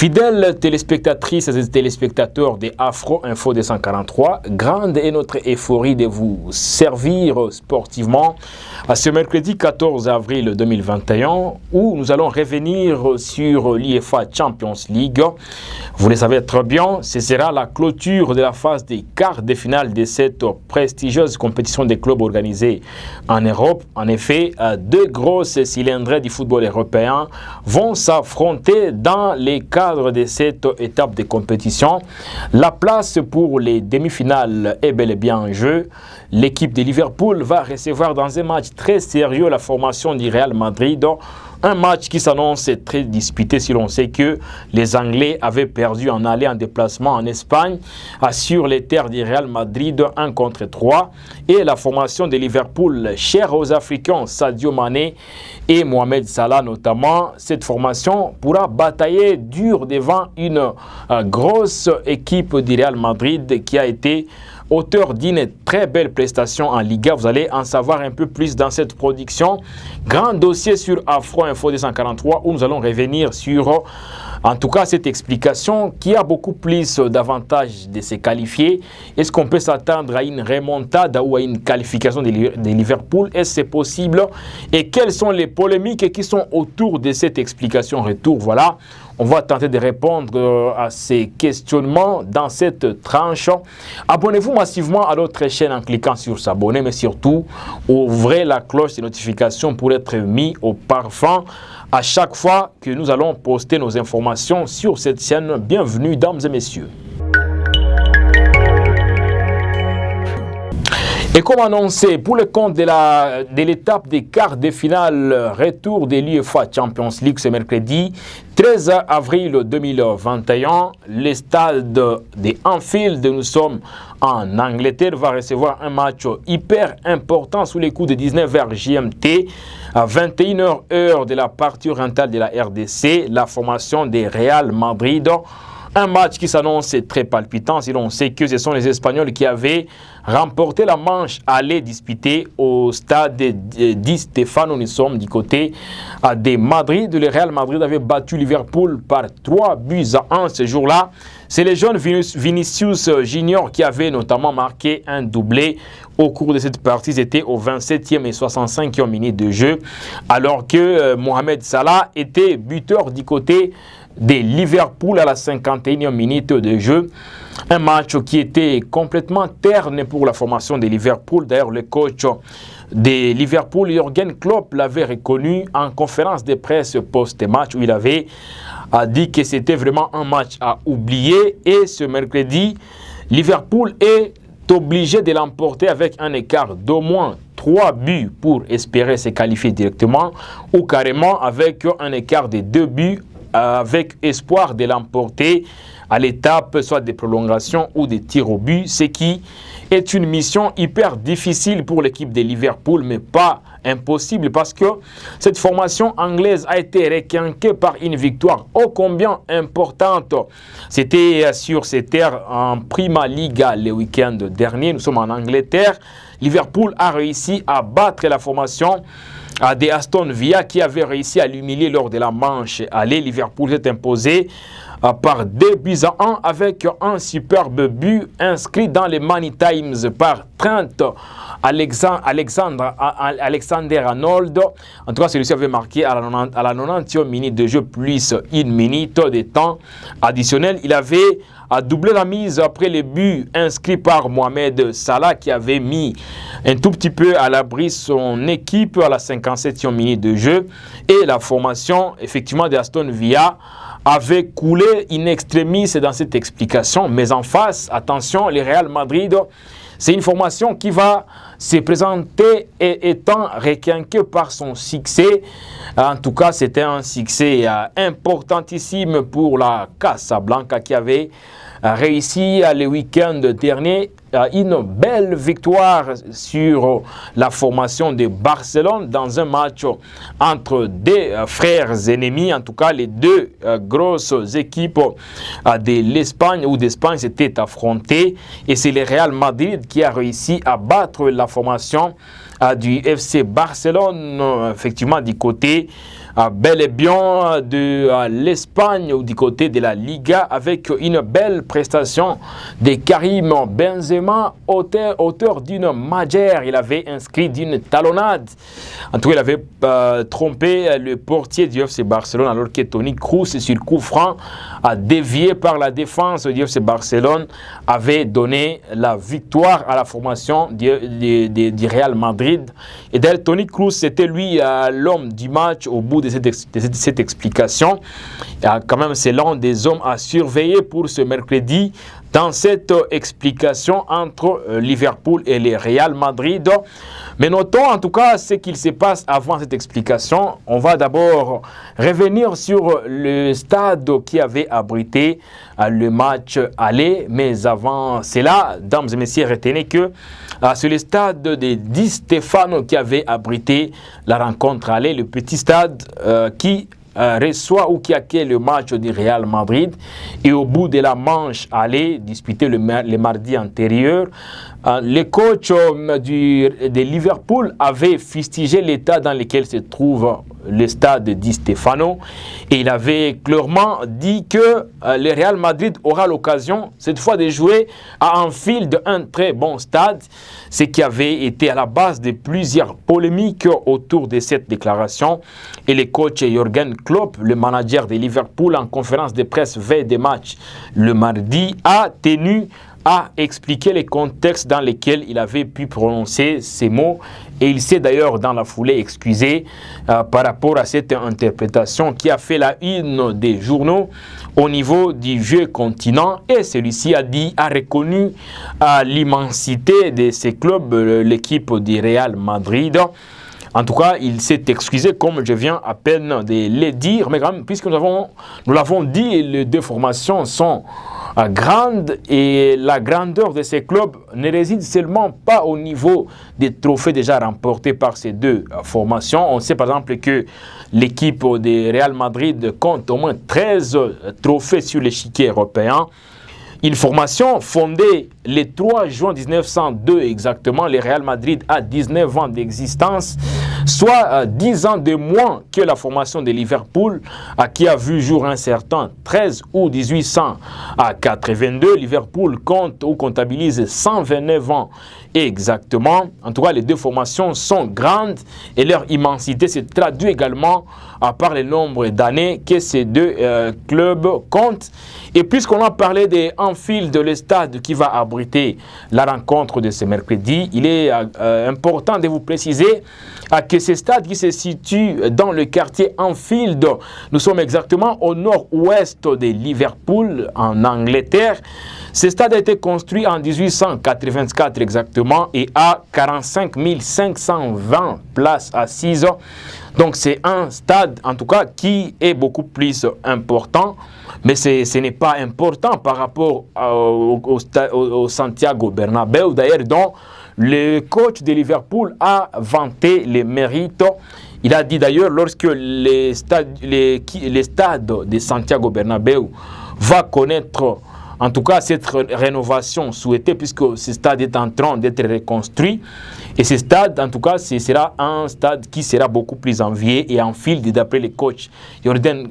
Fidèles téléspectatrices et téléspectateurs des Afro Info 243, grande est notre euphorie de vous servir sportivement à ce mercredi 14 avril 2021 où nous allons revenir sur l'UEFA Champions League. Vous le savez très bien, ce sera la clôture de la phase des quarts de finale de cette prestigieuse compétition des clubs organisés en Europe. En effet, deux grosses cylindrées du football européen vont s'affronter dans les cadre de cette étape de compétition. La place pour les demi-finales est bel et bien en jeu. L'équipe de Liverpool va recevoir dans un match très sérieux la formation du Real Madrid. Un match qui s'annonce très disputé si l'on sait que les Anglais avaient perdu en aller en déplacement en Espagne sur les terres du Real Madrid 1 contre 3. Et la formation de Liverpool, chère aux Africains, Sadio Mané et Mohamed Salah notamment, cette formation pourra batailler dur devant une grosse équipe du Real Madrid qui a été auteur d'une très belle prestation en Liga. Vous allez en savoir un peu plus dans cette production. Grand dossier sur Afro Info 243 où nous allons revenir sur, en tout cas, cette explication qui a beaucoup plus d'avantages de se qualifier. Est-ce qu'on peut s'attendre à une remontada ou à une qualification de Liverpool? Est-ce que c'est possible? Et quelles sont les polémiques qui sont autour de cette explication retour? Voilà. On va tenter de répondre à ces questionnements dans cette tranche. Abonnez-vous massivement à notre chaîne en cliquant sur s'abonner, mais surtout, ouvrez la cloche de notification pour être mis au parfum à chaque fois que nous allons poster nos informations sur cette chaîne. Bienvenue, dames et messieurs. Et comme annoncé, pour le compte de l'étape des quarts de finale, retour de l'UEFA Champions League ce mercredi 13 avril 2021, le stade de Anfield, nous sommes en Angleterre, va recevoir un match hyper important sous les coups de 19h GMT, à 21h heure de la partie orientale de la RDC, la formation des Real Madrid. Un match qui s'annonce très palpitant si l'on sait que ce sont les Espagnols qui avaient remporté la manche aller disputer au stade Di Stéfano. Nous sommes du côté de Madrid. Le Real Madrid avait battu Liverpool par 3-1 ce jour-là. C'est le jeune Vinicius Junior qui avait notamment marqué un doublé au cours de cette partie. C'était au 27e et 65e minute de jeu, alors que Mohamed Salah était buteur du côté de Liverpool à la 51e minute de jeu. Un match qui était complètement terne pour la formation de Liverpool. D'ailleurs, le coach de Liverpool, Jürgen Klopp, l'avait reconnu en conférence de presse post-match où il avait dit que c'était vraiment un match à oublier. Et ce mercredi, Liverpool est obligé de l'emporter avec un écart d'au moins 3 buts pour espérer se qualifier directement ou carrément avec un écart de 2 buts avec espoir de l'emporter à l'étape soit des prolongations ou des tirs au but, ce qui est une mission hyper difficile pour l'équipe de Liverpool, mais pas impossible parce que cette formation anglaise a été requinquée par une victoire ô combien importante. C'était sur ces terres en Prima Liga le week-end dernier. Nous sommes en Angleterre. Liverpool a réussi à battre la formation de Aston Villa qui avait réussi à l'humilier lors de la manche aller. Liverpool s'est imposé par 2-1 avec un superbe but inscrit dans les Money Times par Trent Alexander-Arnold. En tout cas, celui-ci avait marqué à la 90e minute de jeu plus une minute de temps additionnel. Il avait doublé la mise après les buts inscrits par Mohamed Salah qui avait mis un tout petit peu à l'abri son équipe à la 57e minute de jeu. Et la formation, effectivement, d'Aston Villa avait coulé in extremis dans cette explication. Mais en face, attention, le Real Madrid, c'est une formation qui va se présenter et étant requinquée par son succès. En tout cas, c'était un succès importantissime pour la Casablanca qui avait réussi le week-end dernier une belle victoire sur la formation de Barcelone dans un match entre des frères ennemis. En tout cas, les deux grosses équipes de l'Espagne ou d'Espagne s'étaient affrontées et c'est le Real Madrid qui a réussi à battre la formation du FC Barcelone, effectivement du côté bel et bien de l'Espagne ou du côté de la Liga avec une belle prestation de Karim Benzema, auteur d'une magère. Il avait inscrit d'une talonnade. En tout cas, il avait trompé le portier du FC Barcelone alors que Toni Kroos, sur coup franc, a dévié par la défense du FC Barcelone, avait donné la victoire à la formation du Real Madrid. Et d'ailleurs, Toni Kroos, c'était lui l'homme du match au bout de cette explication. Quand même, c'est l'un des hommes à surveiller pour ce mercredi dans cette explication entre Liverpool et le Real Madrid. Mais notons en tout cas ce qu'il se passe avant cette explication. On va d'abord revenir sur le stade qui avait abrité le match aller. Mais avant cela, dames et messieurs, retenez que c'est le stade de Di Stefano qui avait abrité la rencontre aller, le petit stade qui reçoit ou qui accueille le match du Real Madrid. Et au bout de la manche aller, disputée le mardi antérieur, le coach de Liverpool avait fustigé l'état dans lequel se trouve le stade de Di Stefano et il avait clairement dit que le Real Madrid aura l'occasion cette fois de jouer à Anfield, un très bon stade, ce qui avait été à la base de plusieurs polémiques autour de cette déclaration. Et le coach Jürgen Klopp, le manager de Liverpool, en conférence de presse veille des matchs le mardi, a tenu à expliquer les contextes dans lesquels il avait pu prononcer ces mots et il s'est d'ailleurs dans la foulée excusé par rapport à cette interprétation qui a fait la une des journaux au niveau du vieux continent. Et celui-ci a reconnu l'immensité de ces clubs, l'équipe du Real Madrid. En tout cas, il s'est excusé comme je viens à peine de le dire, mais quand même, puisque nous l'avons dit, les deux formations sont grandes et la grandeur de ces clubs ne réside seulement pas au niveau des trophées déjà remportés par ces deux formations. On sait par exemple que l'équipe de Real Madrid compte au moins 13 trophées sur l'échiquier européen. Une formation fondée le 3 juin 1902 exactement, le Real Madrid a 19 ans d'existence, soit 10 ans de moins que la formation de Liverpool, qui a vu jour un certain 13 août 1882. Liverpool compte ou comptabilise 129 ans exactement. En tout cas, les deux formations sont grandes et leur immensité se traduit également par le nombre d'années que ces deux clubs comptent. Et puisqu'on a parlé de Anfield, le stade qui va abriter la rencontre de ce mercredi, il est important de vous préciser que ce stade qui se situe dans le quartier Anfield, nous sommes exactement au nord-ouest de Liverpool, en Angleterre. Ce stade a été construit en 1884 exactement et a 45 520 places assises. Donc c'est un stade en tout cas qui est beaucoup plus important, mais ce n'est pas important par rapport au Santiago Bernabéu, d'ailleurs dont le coach de Liverpool a vanté les mérites. Il a dit d'ailleurs lorsque les stades de Santiago Bernabéu va connaître en tout cas cette rénovation souhaitée puisque ce stade est en train d'être reconstruit. Et ce stade, en tout cas, ce sera un stade qui sera beaucoup plus envié et Anfield, d'après le coach Jürgen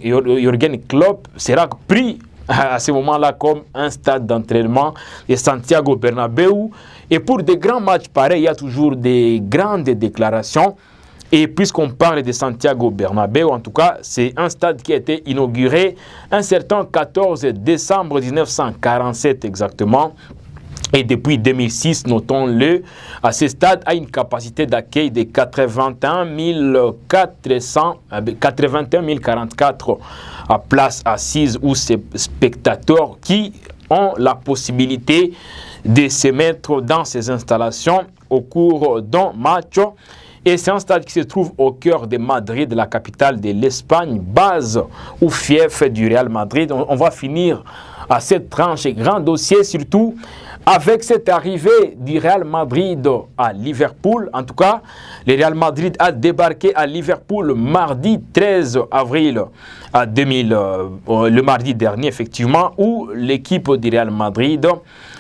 Klopp, sera pris à ce moment-là comme un stade d'entraînement de Santiago Bernabéu. Et pour des grands matchs pareils, il y a toujours des grandes déclarations. Et puisqu'on parle de Santiago Bernabéu, en tout cas, c'est un stade qui a été inauguré un certain 14 décembre 1947 exactement. Et depuis 2006, notons-le, ce stade a une capacité d'accueil de 81 044 places assises ou spectateurs qui ont la possibilité de se mettre dans ces installations au cours d'un match. Et c'est un stade qui se trouve au cœur de Madrid, la capitale de l'Espagne, base ou fief du Real Madrid. On va finir à cette tranche et grand dossier, surtout Avec cette arrivée du Real Madrid à Liverpool, en tout cas, le Real Madrid a débarqué à Liverpool mardi 13 avril 2000, le mardi dernier effectivement, où l'équipe du Real Madrid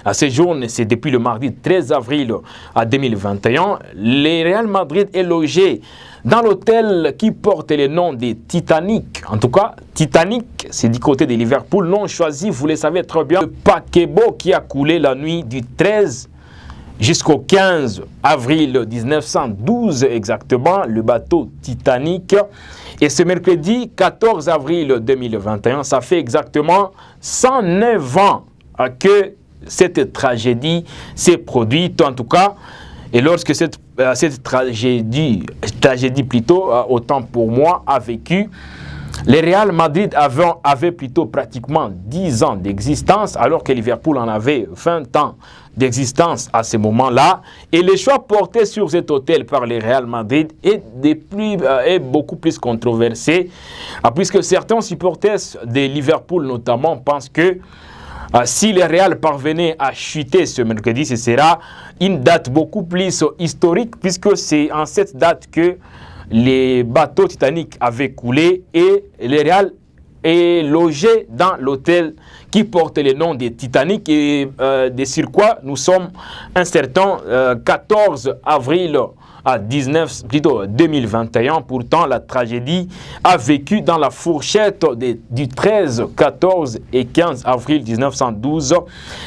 à séjourne, c'est depuis le mardi 13 avril 2021. Le Real Madrid est logé dans l'hôtel qui porte le nom de Titanic. En tout cas, Titanic, c'est du côté de Liverpool. Nom choisi, vous le savez très bien, le paquebot qui a coulé la nuit du 13 jusqu'au 15 avril 1912 exactement, le bateau Titanic. Et ce mercredi 14 avril 2021, ça fait exactement 109 ans que cette tragédie s'est produite, en tout cas. Et lorsque cette tragédie plutôt, autant pour moi, a vécu, le Real Madrid avait plutôt pratiquement 10 ans d'existence, alors que Liverpool en avait 20 ans d'existence à ce moment-là. Et le choix porté sur cet hôtel par le Real Madrid est beaucoup plus controversé, puisque certains supporters de Liverpool notamment pensent que si le Real parvenait à chuter ce mercredi, ce sera une date beaucoup plus historique, puisque c'est en cette date que les bateaux Titanic avaient coulé et le Real est logé dans l'hôtel qui porte le nom de Titanic. Et de sur quoi nous sommes un certain 14 avril 2021. Pourtant, la tragédie a vécu dans la fourchette du 13, 14 et 15 avril 1912,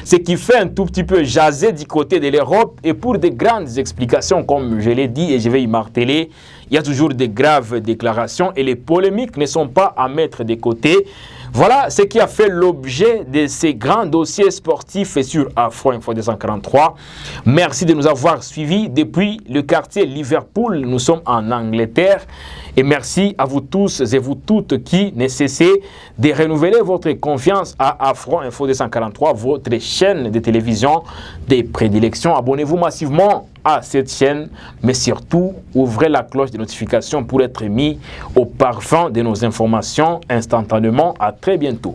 ce qui fait un tout petit peu jaser du côté de l'Europe. Et pour de grandes explications, comme je l'ai dit et je vais y marteler, il y a toujours de graves déclarations et les polémiques ne sont pas à mettre de côté. Voilà ce qui a fait l'objet de ces grands dossiers sportifs sur Afro Info 243. Merci de nous avoir suivis depuis le quartier Liverpool. Nous sommes en Angleterre. Et merci à vous tous et vous toutes qui ne cessez de renouveler votre confiance à Afro Info 243, votre chaîne de télévision des prédilections. Abonnez-vous massivement à cette chaîne, mais surtout, ouvrez la cloche de notification pour être mis au parfum de nos informations instantanément. À très bientôt.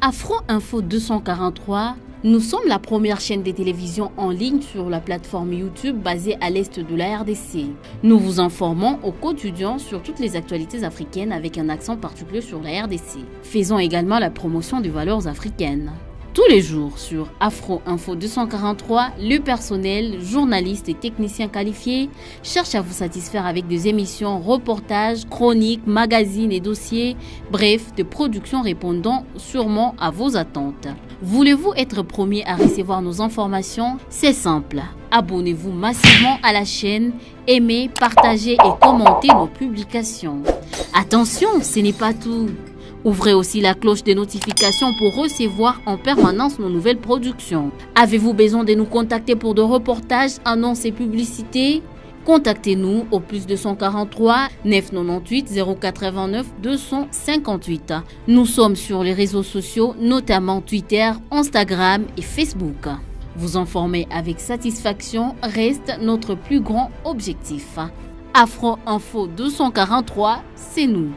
Afro Info 243, nous sommes la première chaîne de télévision en ligne sur la plateforme YouTube basée à l'est de la RDC. Nous vous informons au quotidien sur toutes les actualités africaines avec un accent particulier sur la RDC. Faisons également la promotion des valeurs africaines. Tous les jours sur Afro Info 243, le personnel, journalistes et techniciens qualifiés cherchent à vous satisfaire avec des émissions, reportages, chroniques, magazines et dossiers, bref, des productions répondant sûrement à vos attentes. Voulez-vous être premier à recevoir nos informations? C'est simple. Abonnez-vous massivement à la chaîne, aimez, partagez et commentez nos publications. Attention, ce n'est pas tout. Ouvrez aussi la cloche des notifications pour recevoir en permanence nos nouvelles productions. Avez-vous besoin de nous contacter pour de reportages, annonces et publicités? Contactez-nous au plus 243 998 089 258. Nous sommes sur les réseaux sociaux, notamment Twitter, Instagram et Facebook. Vous informer avec satisfaction reste notre plus grand objectif. Afro Info 243, c'est nous.